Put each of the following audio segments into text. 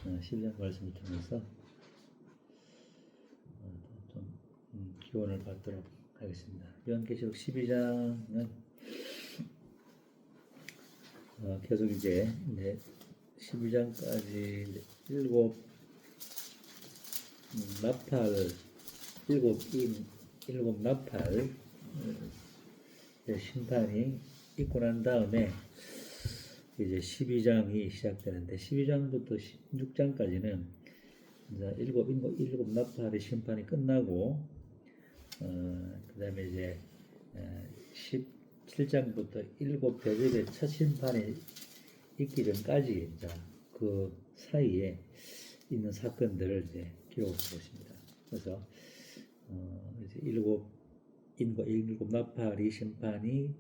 12장 말씀을 통해서 좀 기원을 받도록 하겠습니다. 요한계시록 12장은 계속 이제 12장까지 일곱 나팔, 일곱 나팔 심판이 있고 난 다음에 이제 12장이 시작되는데 12장부터 16장까지는 이제 일곱 나팔의 심판이 끝나고 그 다음에 이제 17장부터 일곱 대접의 첫 심판이 있기 전까지 이제 그 사이에 있는 사건들을 이제 기록하고 있습니다. 그래서 이제 일곱 나팔이 심판이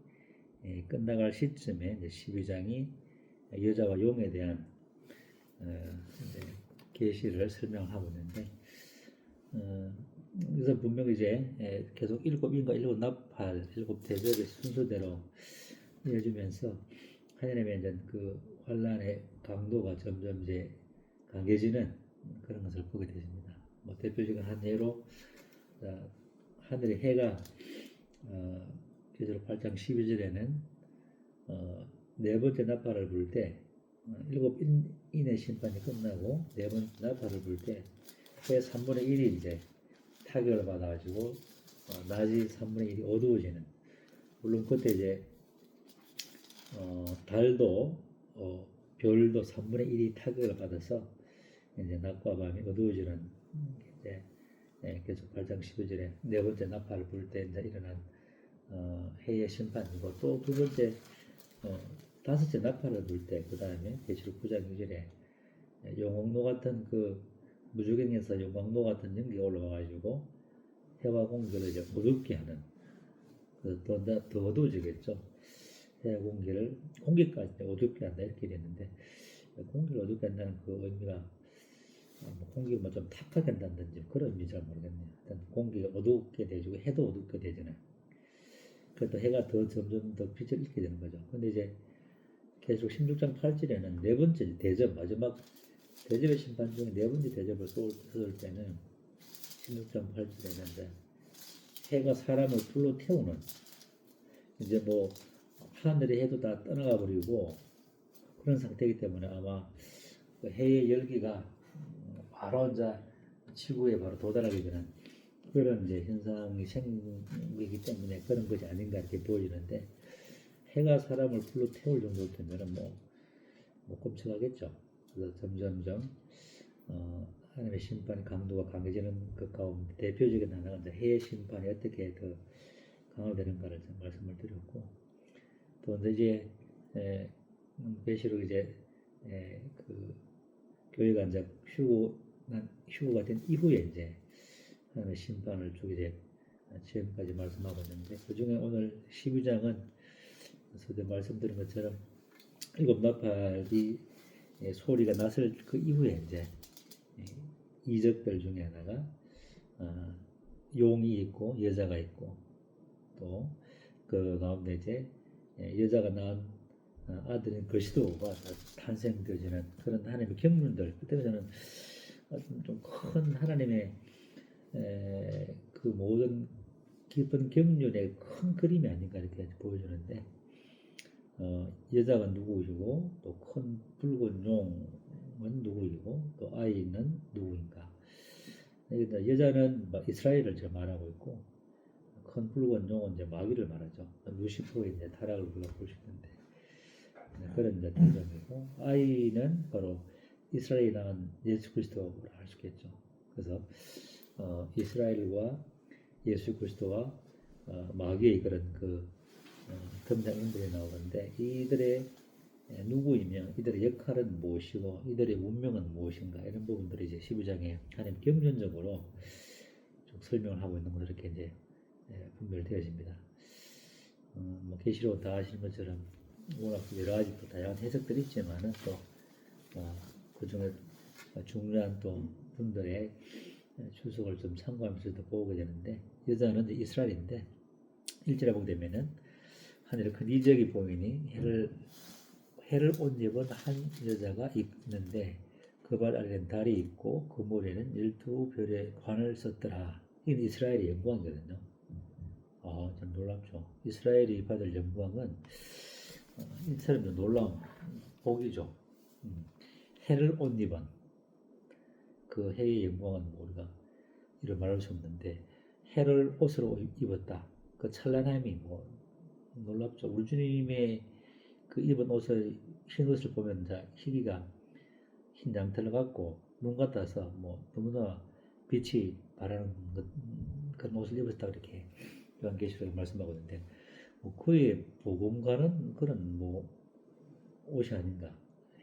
끝나갈 시점에 이제 12장이 여자와 용에 대한 계시를 설명하고 있는데 그래서 분명히 이제 계속 일곱 나팔, 일곱 대접의 순서대로 이어지면서 하나님의 이제 그 환란의 강도가 점점 이제 강해지는 그런 것을 보게 되십니다. 뭐 대표적인 한 예로 하늘의 해가 계시록 8장 12절에는 네 번째 나팔을 불 때 일곱 인의 심판이 끝나고 네 번째 나팔을 불 때 해 3분의 1이 이제 타격을 받아가지고 낮이 3분의 1이 어두워지는, 물론 그때 이제 달도 별도 3분의 1이 타격을 받아서 이제 낮과 밤이 어두워지는 이제 계속 8장 12절에 네 번째 나팔을 불 때 이제 일어난 해의 심판이고, 또 두 번째 다섯째 나팔을 불 때 그 다음에 계시록 9장 2절에 용광로 같은 그 무주경에서 용광로 같은 연기가 올라와가지고 해와 공기를 이제 어둡게 하는, 더 어두워지겠죠. 해와 공기까지 어둡게 한다 이렇게 되는데, 공기를 어둡게 한다는 그 의미가 공기가 좀 탁하게 한다든지 그런 의미인지 잘 모르겠네요. 일단 공기가 어둡게 되고 해도 어둡게 되잖아요. 그래도 해가 점점 더 빛을 잃게 되는 거죠. 근데 이제 계속 16장 8절에는 네 번째 대접, 마지막 대접의 심판 중에 네 번째 대접을 쏟을 때는 16장 8절에는 해가 사람을 불로 태우는, 이제 뭐 하늘의 해도 다 떠나가 버리고 그런 상태이기 때문에 아마 그 해의 열기가 바로 이제 지구에 바로 도달하게 되는 그런 이제 현상이 생기기 때문에 그런 것이 아닌가 이렇게 보여지는데, 해가 사람을 불로 태울 정도 되면은 뭐 끔찍하겠죠. 그래서 점점점 하나님의 심판의 강도가 강해지는 그 가운데 대표적인 하나가 이제 해의 심판이 어떻게 더 강화되는가를 말씀을 드렸고, 또 이제 계시록 이제 그 교회가 이제 휴거가 된 이후에 이제 하나님의 심판을 주게 된 지금까지 말씀하고 있는데, 그 중에 오늘 12장은 서두에 말씀드린 것처럼 일곱 나팔이 소리가 났을 그 이후에 이제 이적들 중에 하나가 용이 있고 여자가 있고, 또 그 가운데 이제 여자가 낳은 아들인 그리스도가 탄생되어지는 그런 하나님의 경륜들, 그때 저는 좀 큰 하나님의 그 모든 깊은 경륜의 큰 그림이 아닌가 이렇게 보여주는데, 여자가 누구이고 또 큰 붉은 용은 누구이고 또 아이는 누구인가. 여자는 이스라엘을 지금 말하고 있고, 큰 붉은 용은 이제 마귀를 말하죠. 루시퍼의 이제 타락을 볼 수 있는데 그런 이제 대점이고, 아이는 바로 이스라엘이 낳은 예수 그리스도라 할 수 있겠죠. 그래서 이스라엘과 예수 그리스도와 마귀의 그런 그 등장인물이 나오는데, 이들의 누구이며 이들의 역할은 무엇이고 이들의 운명은 무엇인가, 이런 부분들이 이제 12장에 하나님 경륜적으로 좀 설명을 하고 있는 것으로 이렇게 이제 분별되어집니다. 뭐 계시록 다 아시는 것처럼 워낙 여러 가지 또 다양한 해석들이 있지만은 또 그 중에 중요한 또 분들의 추석을 좀 참고하면서 도 보게 되는데, 여자는 이제 이스라엘인데 1절에 보게 되면은 하늘에 큰 이적이 보이니 해를 옷 입은 한 여자가 있는데 그 발 아래는 달이 있고 그 모래는 12별의 관을 썼더라. 이건 이스라엘의 영광이거든요. 참 놀랍죠. 이스라엘이 받을 영광은 이 사람도 놀라운 복이죠. 해를 옷 입은 그 해의 영광은 우리가 이루 말할 수 없는데 해를 옷으로 입었다. 그 찬란함이 놀랍죠. 우리 주님의 그 입은 옷을 흰 옷을 보면 희비가 흰 양털을 갖고 눈 같아서 너무나 빛이 바라는 그런 옷을 입었다 그렇게 요한계시록에 말씀하고 있는데 그의 복음과는 그런 옷이 아닌가.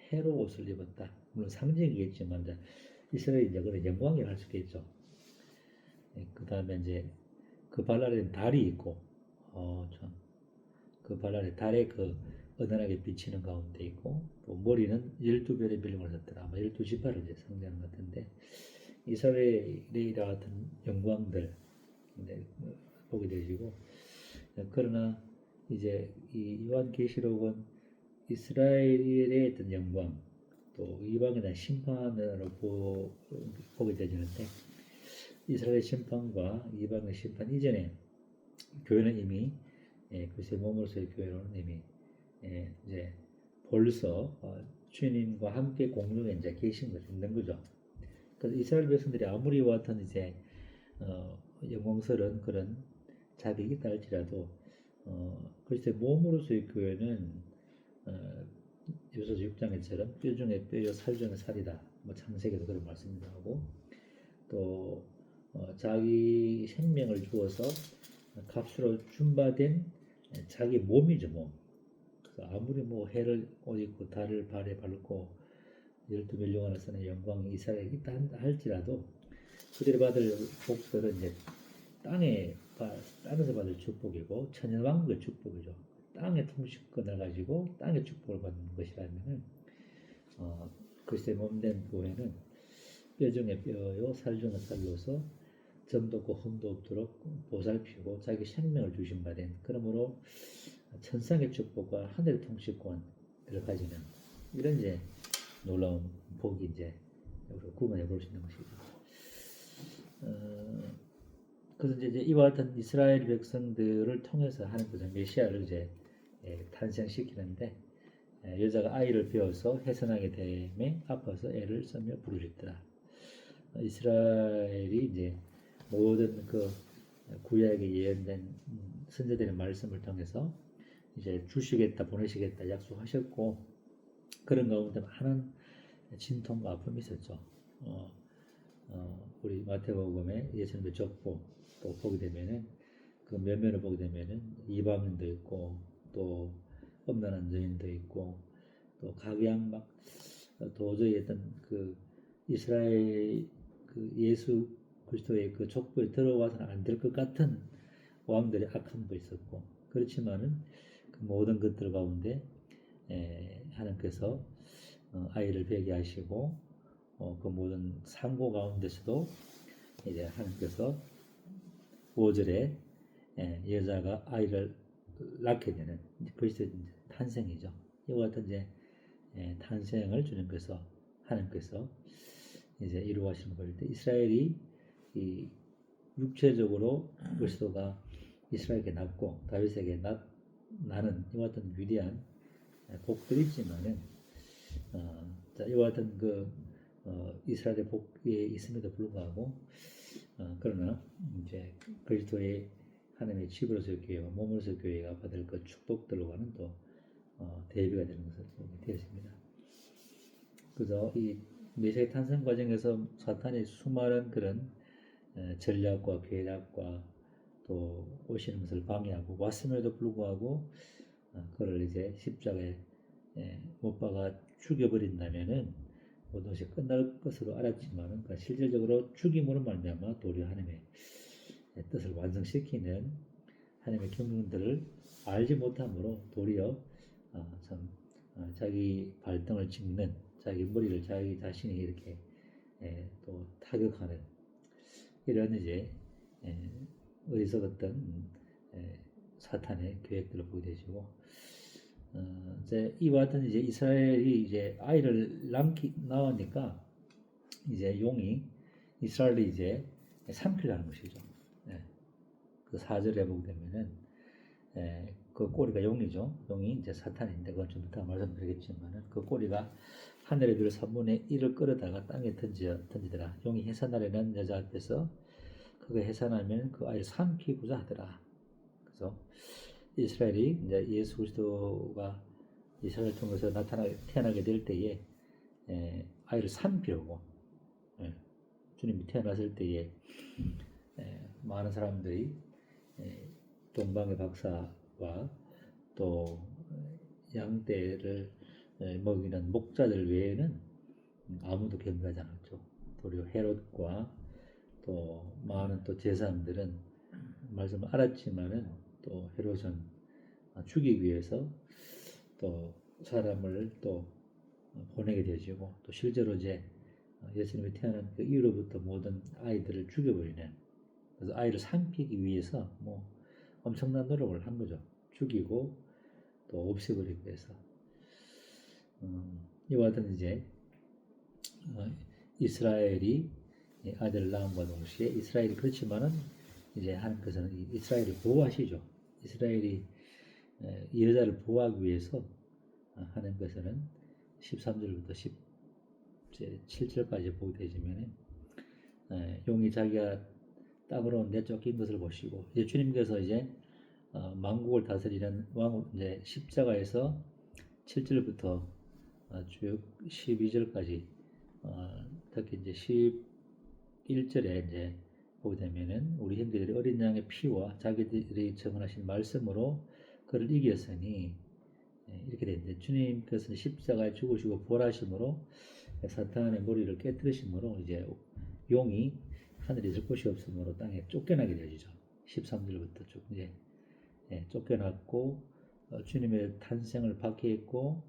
해로 옷을 입었다. 물론 상징이겠지만 이스라엘 이제 그런 영광이라 할 수 있겠죠. 그 다음에 이제 그 발 아래는 달이 있고 참 그 발 아래 달에 그 은은하게 비치는 가운데 있고 또 머리는 12별의 별명을 썼더라. 아마 12지파를 이제 상징하는 것 같은데 이스라엘의 같은 영광들 보게 되시고 그러나 이제 이 요한계시록은 이스라엘의 어떤 영광 또 이방에 대한 심판으로 보게 되지는데 이스라엘의 심판과 이방의 심판 이전에 교회는 이미 그리스도의 몸으로서의 교회로는 이미 이제 벌써 주님과 함께 공중에 이제 계신 것이 있는 거죠. 그래서 이스라엘 백성들이 아무리 같은 이제 영광스러운 그런 자격이 있다 할지라도 그리스도의 몸으로서의 교회는 에베소서 6장에처럼 뼈 중에 뼈요 살 중에 살이다. 창세기도 그런 말씀을 하고 또 자기 생명을 주어서 값으로 준바된 자기 몸이죠. 몸. 그래서 아무리 해를 옷 입고 달을 발에 밟고 12멸종하나 쓰는 영광이 이스라엘에 있다 할지라도 그들이 받을 복들은 이제 땅에서 받을 축복이고 천연왕국의 축복이죠. 땅의 통치권을 가지고 땅의 축복을 받는 것이라면은 그리스도의 몸된 교회는 뼈 중에 뼈요 살 중에 살로서 점도 없고 흠도 없도록 보살피고 자기 생명을 주신 바 된 그러므로 천상의 축복과 하늘의 통치권을 가지는 이런 이제 놀라운 복이 이제 우리가 구분해 볼 수 있는 것이죠. 그래서 이제 이와 같은 이스라엘 백성들을 통해서 하나님께서 메시아를 이제 탄생시키는데 여자가 아이를 배워서 해산하게 되매 아파서 애를 써며 부르짖더라. 이스라엘이 이제 모든 그 구약에 예언된 선지자들의 말씀을 통해서 이제 주시겠다 보내시겠다 약속하셨고 그런 가운데 많은 진통과 아픔이 있었죠. 우리 마태복음에 예수님의 족보 또 보게 되면은 그 면면을 보게 되면은 이방인도 있고 또 엄난한 여인도 있고 또 각양 도저히 어떤 그 이스라엘 그 예수 그리스도의 그 족보에 들어와서는 안 될 것 같은 왕들의 악함도 있었고 그렇지만은 그 모든 것들 가운데 하나님께서 아이를 베게 하시고 그 모든 상고 가운데서도 이제 하나님께서 5절에 여자가 아이를 낳게 되는 그리스도의 탄생이죠. 이와 같은 이제 탄생을 주님께서 하나님께서 이제 이루어하시는 것일 때 이스라엘이 이 육체적으로 그리스도가 이스라엘에게 낳고 다윗에게 나는 이와 같은 위대한 복들이 있지만은 이와 같은 이스라엘의 복이 있음에도 불구하고 그러나 이제 그리스도의 하나님의 집으로서의 교회와 몸으로서의 교회가 받을 그 축복들과는 또 대비가 되는 것을 보게 되었습니다. 그래서 이 메시아의 탄생 과정에서 사탄이 수많은 그런 전략과 계략과 또 오시는 것을 방해하고 왔음에도 불구하고 그를 이제 십자가에 못 박아 죽여버린다면은 모든 것이 끝날 것으로 알았지만은 실질적으로 죽임으로 말미암아 도리어 하나님의 뜻을 완성시키는 하나님의 경륜들을 알지 못함으로 도리어 자기 발등을 찍는 자기 머리를 자기 자신이 이렇게 또 타격하는 이런 이제 어리석었던 사탄의 계획들을 보게 되시고 이제 이와 같은 이제 이스라엘이 이제 아이를 낳으니까 이제 용이 이스라엘을 이제 삼키려는 것이죠. 예, 그 4절에 보게 되면은 그 꼬리가 용이죠. 용이 이제 사탄인데 그건 좀 이따 말씀드리겠지만은 그 꼬리가 하늘의 별 3분의 1을 끌어다가 땅에 던지더라. 용이 해산하려는 여자 앞에서 그거 해산하면 그 아이를 삼키고자 하더라. 그래서 이스라엘이 이제 예수 그리스도가 이스라엘 통해서 태어나게 될 때에 아이를 삼키려고 주님이 태어났을 때에 많은 사람들이 동방의 박사와 또 양떼를 먹이는 목자들 외에는 아무도 경배하지 않았죠. 도리어 헤롯과 또 많은 또 제사장들은 말씀을 알았지만은 또 헤롯은 죽이기 위해서 또 사람을 또 보내게 되어지고 또 실제로 이제 예수님이 태어난 그 이후로부터 모든 아이들을 죽여버리는, 그래서 아이를 삼키기 위해서 뭐 엄청난 노력을 한 거죠. 죽이고 또 없애버리기 위해서. 이와 같은 이제 이스라엘이 아들을 낳음과 동시에 이스라엘이 그렇지만은 이제 하나님께서는 이스라엘을 보호하시죠. 이스라엘이 이 여자를 보호하기 위해서 하나님께서는 13절부터 17절까지 보게 되시면은 용이 자기가 땅으로 내쫓긴 것을 보시고 이제 주님께서 이제 만국을 다스리는 왕 이제 십자가에서 7절부터 쭉 12절까지 특히 이제 11절에 이제 보게 되면은 우리 형제들이 어린 양의 피와 자기들이 증언하신 말씀으로 그를 이겼으니 이렇게 되는데 주님께서는 십자가에 죽으시고 부활하심으로 사탄의 머리를 깨뜨리심으로 이제 용이 하늘에 있을 곳이 없으므로 땅에 쫓겨나게 되어지죠. 13절부터 쭉 이제 쫓겨났고 주님의 탄생을 박해했고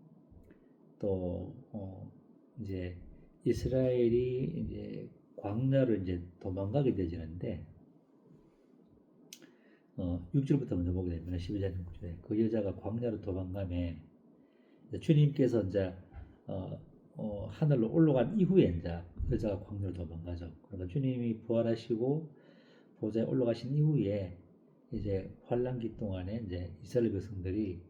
또 이제 이스라엘이 이제 광야를 이제 도망가게 되지는데 6절부터 먼저 보게 되면 12절 6절에 그 여자가 광야로 도망가매 주님께서 이제 하늘로 올라간 이후에 이제 여자가 광야로 도망가죠. 그러니까 주님이 부활하시고 보좌에 올라가신 이후에 이제 환란기 동안에 이제 이스라엘 백성들이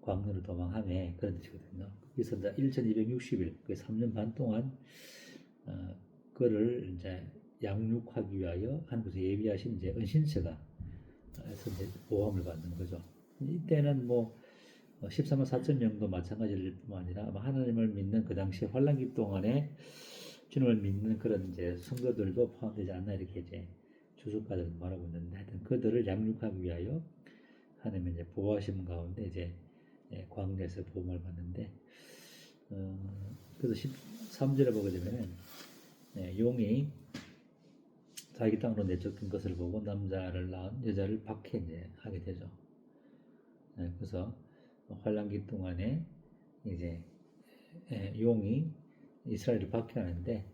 광야로 도망하며 그런 뜻이거든요. 그래서 이제 1260일, 그 3년 반 동안 그를 이제 양육하기 위하여 하나님께서 예비하신 이제 은신처가 보호함을 받는 거죠. 이때는 뭐 13만 4천 명도 마찬가지일 뿐만 아니라 아마 하나님을 믿는 그 당시 환란기 동안에 주님을 믿는 그런 이제 성도들도 포함되지 않나 이렇게 이제 주석가들은 말하고 있는데 하여튼 그들을 양육하기 위하여 하나님의 이제 보호하심 가운데 이제 광야에서 보호를 받는데 그래서 13절에 보게 되면은 용이 자기 땅으로 내쫓긴 것을 보고 남자를 낳은 여자를 박해하게 되죠. 그래서 환란기 동안에 이제 용이 이스라엘을 박해하는데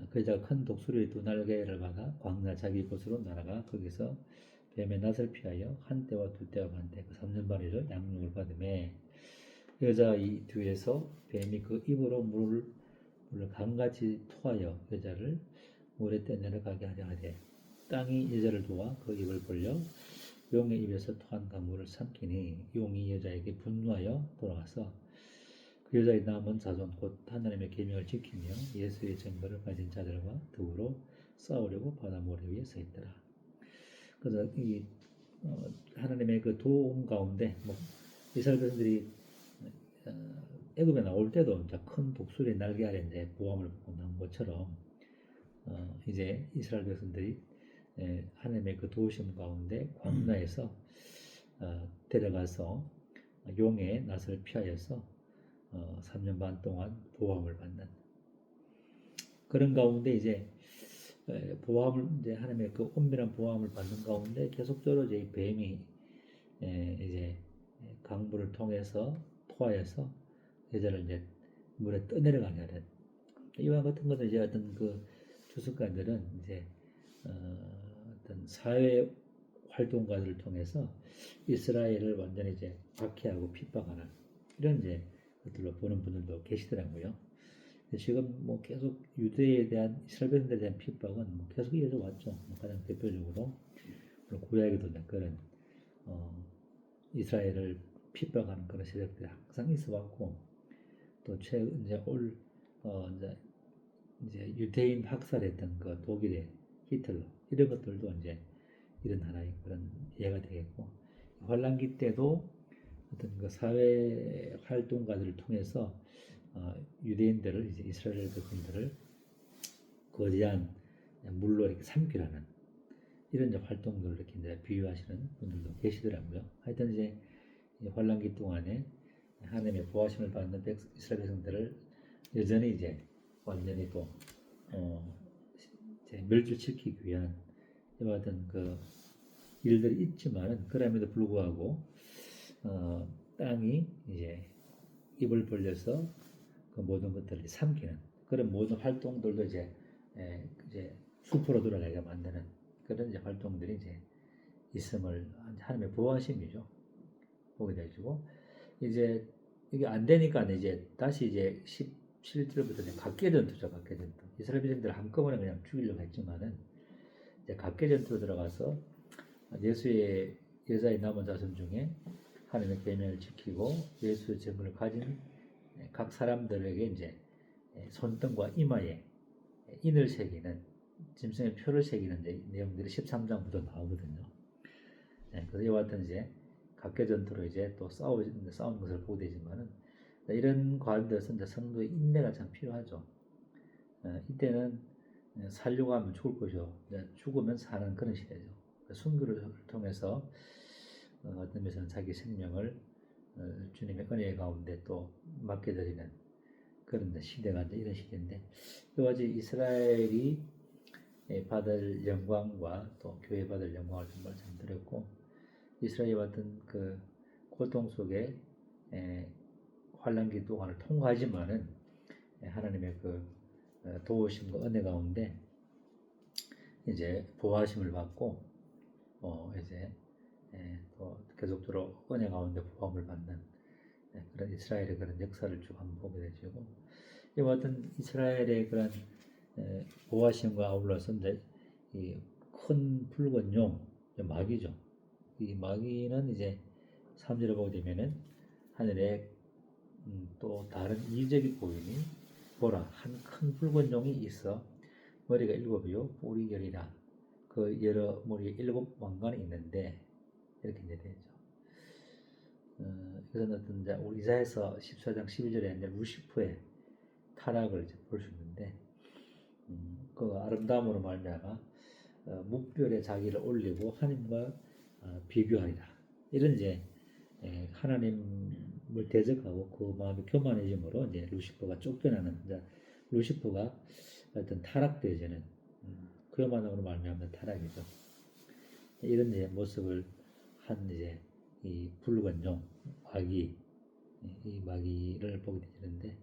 그 여자가 큰 독수리의 두 날개를 받아 광야 자기 곳으로 날아가 거기서 뱀의 낯을 피하여 한 때와 두 때와 반 때 그 3년 반이죠 양육을 받음에 여자 이 뒤에서 뱀이 그 입으로 물을 강같이 토하여 여자를 물에 떼내려가게 하려 하되 땅이 여자를 도와 그 입을 벌려 용의 입에서 토한 강물을 삼키니 용이 여자에게 분노하여 돌아가서 그 여자의 남은 자손 곧 하나님의 계명을 지키며 예수의 증거를 가진 자들과 더불어 싸우려고 바다 모래 위에 서 있더라. 그래서 이 하나님의 그 도움 가운데 뭐 이스라엘 백성들이 애굽에 나올 때도 이제 큰 독수리 날개 아래 이제 보호함을 받고 나온 것처럼 이제 이스라엘 백성들이 하나님의 그 도우심 가운데 광야에서 데려가서 용의 낯을 피하여서 3년 반 동안 보호함을 받는 그런 가운데 이제 보호함을 이제 하나님의 그 엄밀한 보호함을 받는 가운데 계속적으로 이제 뱀이 이제 강물을 통해서 토하여서 여자를 이제 물에 떠내려가게 하는 이와 같은 것은 이제 어떤 그 주석가들은 이제 어떤 사회 활동가들을 통해서 이스라엘을 완전히 이제 박해하고 핍박하는 이런 이제 것들로 보는 분들도 계시더라고요. 지금 뭐 계속 유대에 대한 이스라엘 백성들에 대한 핍박은 뭐 계속 이어져 왔죠. 가장 대표적으로 구약에도 그런 이스라엘을 핍박하는 그런 세력들이 항상 있어왔고 또 최근 이제 이제 유대인 학살했던 그 독일의 히틀러 이런 것들도 이제 이런 하나의 그런 예가 되겠고 환란기 때도 어떤 그 사회 활동가들을 통해서 유대인들을 이제 이스라엘 백성들을 거대한 물로 이렇게 삼키라는 이런 이제 활동들을 이렇게 이제 비유하시는 분들도 계시더라고요. 하여튼 이제 환란기 동안에 하나님의 보호하심을 받는 이스라엘 백성들을 여전히 이제 완전히 또 이제 멸절시키기 위한 이와 같은 그 일들이 있지만은 그럼에도 불구하고 땅이 이제 입을 벌려서 그 모든 것들을 삼키는 그런 모든 활동들도 이제 숲으로 돌아가게 만드는 그런 이제 활동들이 이제 있음을 하나님의 보호하심이죠. 보게 되시고 이제 이게 안 되니까 이제 다시 이제 17절부터 각계 전투죠. 각계 전투. 이스라엘 백성들 한꺼번에 그냥 죽이려고 했지만은 이제 각계 전투로 들어가서 예수의 여자의 남은 자손 중에 하나님의 계명을 지키고 예수의 증거를 가진 각 사람들에게 이제 손등과 이마에 인을 새기는 짐승의 표를 새기는 이제 내용들이 13장부터 나오거든요. 그래서 이와 같은 이제 각계 전투로 이제 또 싸우는 것을 보게 되지만은 이런 과정에서 이제 성도의 인내가 참 필요하죠. 이때는 살려고 하면 죽을 것이요, 죽으면 사는 그런 시대죠. 순교를 통해서 어떤 면에서는 자기 생명을 주님의 은혜 가운데 또 맡겨드리는 그런 시대가 이제 이런 시대인데 이와같이 이스라엘이 받을 영광과 또 교회 받을 영광을 정말 잘 드렸고 이스라엘이 받은 그 고통 속에 환란기 동안을 통과하지만은 하나님의 그 도우심과 은혜 가운데 이제 보호하심을 받고 이제 또 계속적으로 은혜 가운데 보호함을 받는 그런 이스라엘의 그런 역사를 쭉 한번 보게 되시고 이와 같은 이스라엘의 그런 보호하심과 아울러서 이제 이 큰 붉은 용 마귀죠. 이 마귀는 이제 3절에 보게 되면은 하늘에 또 다른 이적이 보이니 보라 한 큰 붉은 용이 있어 머리가 7이요 뿔이 10이라 그 여러 머리에 7왕관이 있는데 이렇게 이제 되죠. 이것은 어떤 이제 우리 이사야서 14장 12절에 이제 루시퍼의 타락을 이제 볼 수 있는데 그 아름다움으로 말미암아 묵별에 자기를 올리고 하나님과 비교하리라 이런 이제 하나님을 대적하고 그 마음이 교만해짐으로 이제 루시퍼가 쫓겨나는 이제 루시퍼가 어떤 타락되어지는 교만함으로 말미암는 타락이죠. 이런 이제 모습을 한 이제 이 붉은 용 마귀 이 마귀를 보게 되는데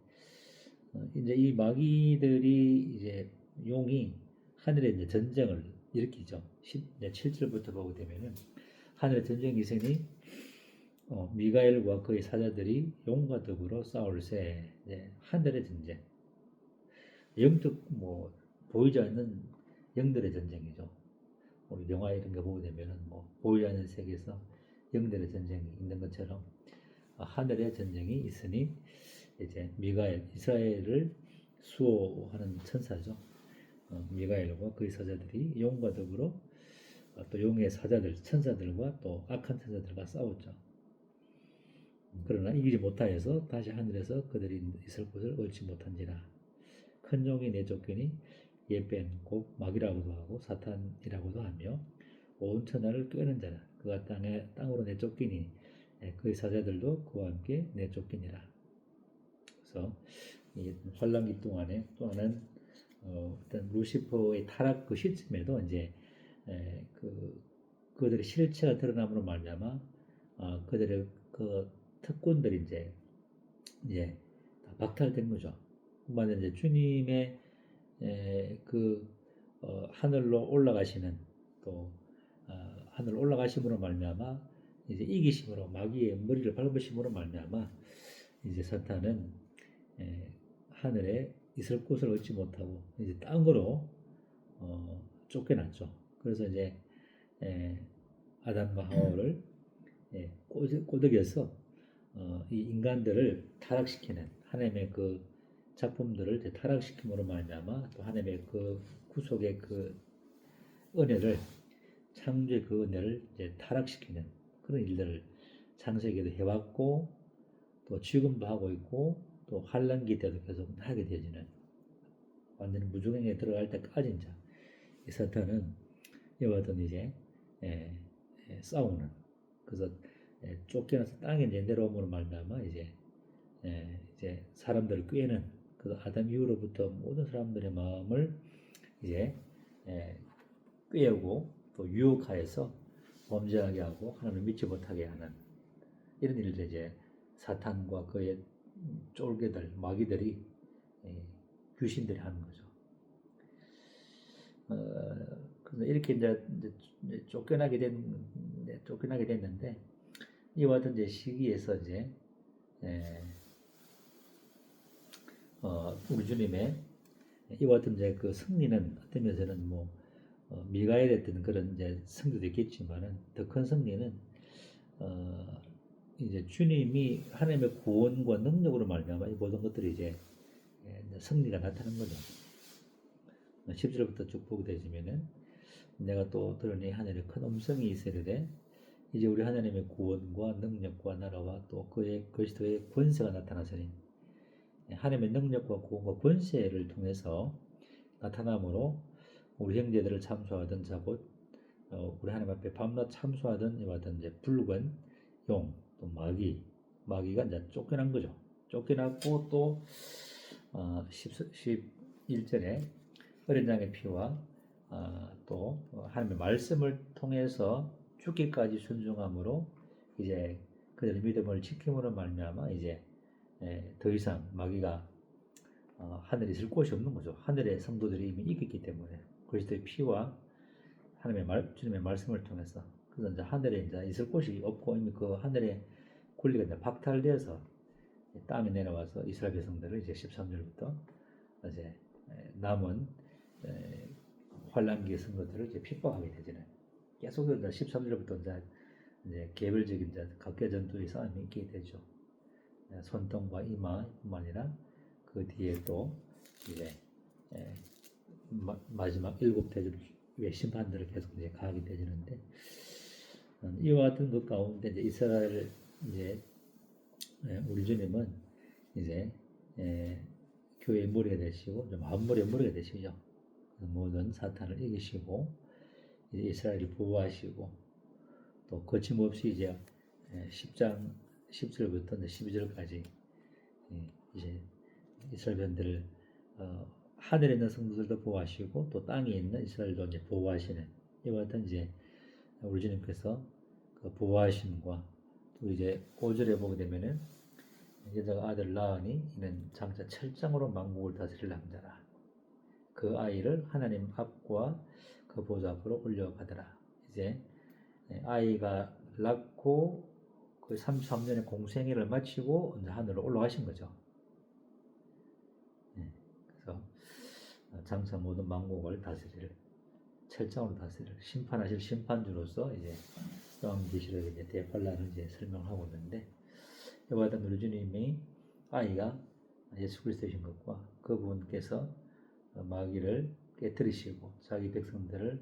이제 이 마귀들이 이제 용이 하늘에 이제 전쟁을 일으키죠. 7절부터 보게 되면은 하늘의 전쟁 기세니 미가엘과 그의 사자들이 용과 더불어 싸울세. 하늘의 전쟁. 영적 뭐 보이지 않는 영들의 전쟁이죠. 우리 영화 이런 거 보게 되면은 뭐 보이지 않는 세계에서 영들의 전쟁이 있는 것처럼 하늘의 전쟁이 있으니 이제 미가엘 이스라엘을 수호하는 천사죠. 미가엘과 그의 사자들이 용과 더불어 또 용의 사자들 천사들과 또 악한 천사들과 싸웠죠. 그러나 이기지 못하여서 다시 하늘에서 그들이 있을 곳을 얻지 못한지라. 큰 용이 내쫓기니 예뺀 곧 마귀라고도 하고 사탄이라고도 하며 온 천하를 꿰는 자라. 그가 땅으로 내쫓기니 그의 사자들도 그와 함께 내쫓기니라. 그래서 이 환란기 동안에 또 하나는 어떤 루시퍼의 타락 그 시점에도 이제 그들의 실체가 드러남으로 말미암아 그들의 그 특권들이 이제 다 박탈된 거죠. 그만 이제 주님의 하늘로 올라가시는 또 하늘 올라가심으로 말미암아 이제 이기심으로 마귀의 머리를 밟으심으로 말미암아 이제 사탄은 하늘에 있을 곳을 얻지 못하고 이제 땅으로 쫓겨났죠. 그래서 이제 에, 아담과 하와를 꼬드겨서 이 인간들을 타락시키는 하나님의 그 작품들을 이제 타락시킴으로 말미암아 또 하나님의 그 구속의 그 은혜를 창조의 그 은혜를 이제 타락시키는 그런 일들을 창세기에도 해왔고 또 지금도 하고 있고 또 환란기 때도 계속 하게 되어지는 완전히 무중행에 들어갈 때까지 이제 이 사탄은 이와 같은 이제 싸우는 그래서 쫓겨나서 땅에 이제 내려옴으로 말미암아 이제 사람들을 꾀는 그 아담 이후로부터 모든 사람들의 마음을 이제 꾀우고 또 유혹하여서 범죄하게 하고 하나님을 믿지 못하게 하는 이런 일들 이제 사탄과 그의 쫄개들 마귀들이 귀신들이 하는 거죠. 그래서 이렇게 이제 쫓겨나게 됐는데 이와 같은 이제 시기에서 이제 우리 주님의 이와 같은 이제 그 승리는 어떤 면에서는 뭐 미가에 됐던 그런 이제 승리도 있겠지만은 더 큰 승리는 이제 주님이 하나님의 구원과 능력으로 말미암아 이 모든 것들이 이제 승리가 나타나는 거죠. 10절부터 쭉 보게 되시면은 내가 또 들으니 하늘에 큰 음성이 있으리되 이제 우리 하나님의 구원과 능력과 나라와 또 그의 그리스도의 권세가 나타나서니 하나님의 능력과 구원과 권세를 통해서 나타남으로 우리 형제들을 참소하던 자곧 우리 하나님 앞에 밤낮 참소하던 이와 같은 이제 붉은 용 또 마귀가 이제 쫓겨난 거죠. 쫓겨났고 또 11절에 어린 양의 피와 또 하나님의 말씀을 통해서 죽기까지 순종함으로 이제 그들의 믿음을 지킴으로 말미암아 이제 더 이상 마귀가 하늘에 있을 곳이 없는 거죠. 하늘의 성도들이 이미 이겼기 때문에 그리스도의 피와 하나님의 주님의 말씀을 통해서 그래서 이제 하늘에 이제 있을 곳이 없고 이미 그 하늘의 권리가 이제 박탈되어서 땅에 내려와서 이스라엘 백성들을 이제 13절부터 이제 남은 환란기의 성도들을 이제 핍박하게 되지는 계속 이제 13절부터 이제 개별적인 이제 각계 전투의 싸움이 있게 되죠. 손등과 이마뿐만 아니라 그 뒤에 또 이제 마지막 7대의 심판들을 계속 이제 가게 되지는데 이와 같은 것 가운데 이제 이스라엘 이제 우리 주님은 이제 교회의 머리가 되시고 만물의 머리가 되시죠. 모든 사탄을 이기시고 이제 이스라엘을 보호하시고 또 거침없이 이제 10장 10절부터 12절까지 이제 이스라엘 변들을 하늘에 있는 성도들도 보호하시고 또 땅에 있는 이스라엘도 이제 보호하시는 이와 같은 이제 우리 주님께서 그 보호하심과 또 이제 5절에 보게 되면은 여자가 아들 낳으니 이는 장차 철장으로 만국을 다스릴 남자라. 그 아이를 하나님 앞과 그 보좌 앞으로 올려가더라. 이제 아이가 낳고 그 33년의 공생애를 마치고 이제 하늘로 올라가신 거죠. 그래서 장차 모든 만국을 다스릴 철장으로 다스릴 심판하실 심판주로서 이제 요한계시록에 이제 대환란을 이제 설명하고 있는데 이와 같은 우리 주님이 아이가 예수 그리스도이신 것과 그분께서 마귀를 깨뜨리시고 자기 백성들을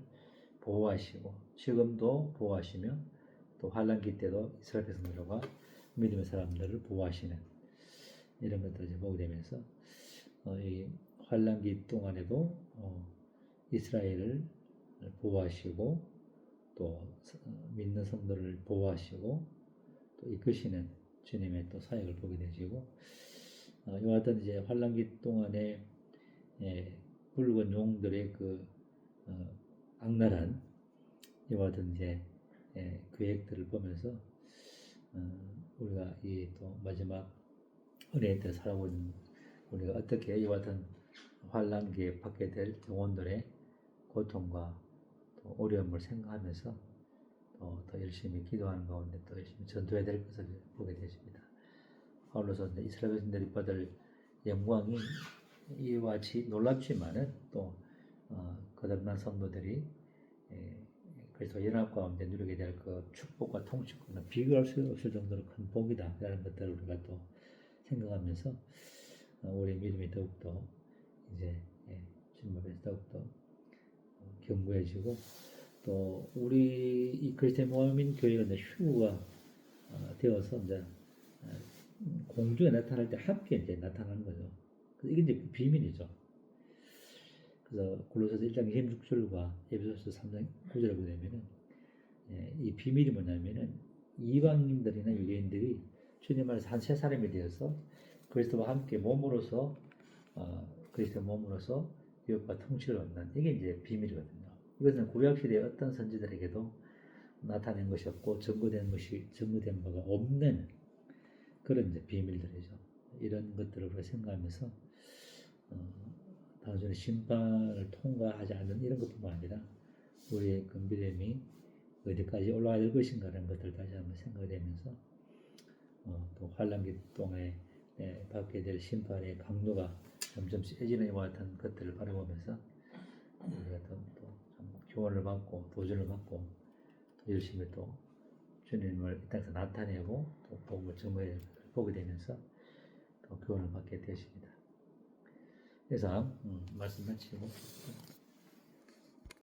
보호하시고 지금도 보호하시며 또 환란기 때도 이스라엘 백성들과 믿음의 사람들을 보호하시는 이런 것들을 이제 보게 되면서 이 환란기 동안에도 이스라엘을 보호하시고 또 믿는 성도를 보호하시고 또 이끄시는 주님의 또 사역을 보게 되시고 이와 같은 이제 환란기 동안에 붉은 용들의 그 악랄한 이와 같은 이제 계획들을 보면서 우리가 이 또 마지막 은혜의 때 살아오고 있는 우리가 어떻게 이와 같은 환란기에 받게 될 영혼들의 고통과 또 어려움을 생각하면서 더 열심히 기도하는 가운데 또 열심히 전도해야 될 것을 보게 되십니다. 바울로서 이스라엘 백성들이 받을 영광이 이와 같이 놀랍지만은 또 거듭난 성도들이 그래서 연합과 가운데 누리게 될 그 축복과 통치권은 비교할 수 없을 정도로 큰 복이다라는 것들을 우리가 또 생각하면서 우리 믿음이 더욱더 이제 주님 앞에서 더욱더 견고해지고 또 우리 이 그리스도의 모임인 교회가 이제 휴가 되어서 이제 공중에 나타날 때 함께 이제 나타나는 거죠. 이게 이제 비밀이죠. 그래서 골로새서 1장 26절과 에베소서 3장 9절을 보게 되면은 이 비밀이 뭐냐면은 이방인들이나 유대인들이 주님 안에서 한 세 사람이 되어서 그리스도와 함께 몸으로서 그리스도의 몸으로서 유업과 통치를 얻는 이게 이제 비밀이거든요. 이것은 구약 시대의 어떤 선지자에게도 나타낸 것이 없고 증거된 바가 없는 그런 이제 비밀들이죠. 이런 것들을 우리가 생각하면서 단순히 심판을 통과하지 않는 이런 것뿐만 아니라 우리의 그 믿음이 어디까지 올라가야 될 것인가라는 것들을 다시 한번 생각하면서 또 환란기 동안에 받게 될 심판의 강도가 점점 세지는 이와 같은 것들을 바라보면서 우리가 또 교훈을 받고 도전을 받고 또 열심히 또 주님을 이 땅에서 나타내고 또 복음을 증거해 보게 되면서 또 교훈을 받게 되십니다. 그래서 말씀 마치고